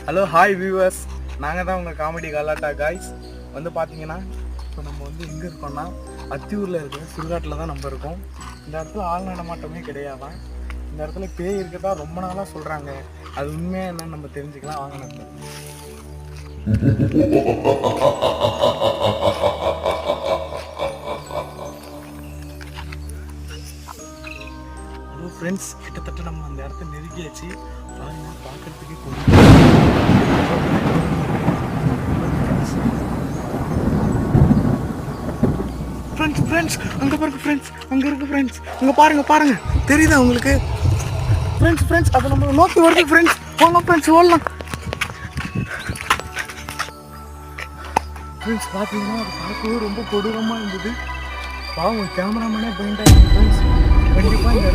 Hello hi viewers, நாங்கள் தான் உங்கள் காமெடி கலாட்டா காய்ஸ். வந்து பார்த்தீங்கன்னா இப்போ நம்ம வந்து எங்கே இருக்கோம்னா அத்தியூரில் இருக்கிற சுடுகாட்டில் தான் நம்ம இருக்கோம். இந்த இடத்துல ஆள் நடமாட்டமே கிடையாதான். இந்த இடத்துல பேய் இருக்கதா ரொம்ப நாளாக சொல்கிறாங்க. அது உண்மையாக என்னன்னு நம்ம தெரிஞ்சுக்கலாம். வாங்க நம்ம. ஹலோ ஃப்ரெண்ட்ஸ், கிட்டத்தட்ட நம்ம அந்த இடத்த நெருங்கியாச்சு. பாருங்க, பார்க்குறதுக்கே ஃப்ரெண்ட்ஸ் அங்கே பாருங்க ஃப்ரெண்ட்ஸ், அங்கே இருக்கு ஃப்ரெண்ட்ஸ், அங்கே பாருங்க தெரியுதா உங்களுக்கு ஃப்ரெண்ட்ஸ்? அதை நம்ம நோக்கி வருது ஃப்ரெண்ட்ஸ். வாங்க ஃப்ரெண்ட்ஸ், ஓடலாம் ஃப்ரெண்ட்ஸ். பார்த்தீங்கன்னா அது பார்க்கவே ரொம்ப கொடூரமாக இருந்தது. பாவம் கேமராமேனே போயிட்டாங்க ஃப்ரெண்ட்ஸ். கண்டிப்பாக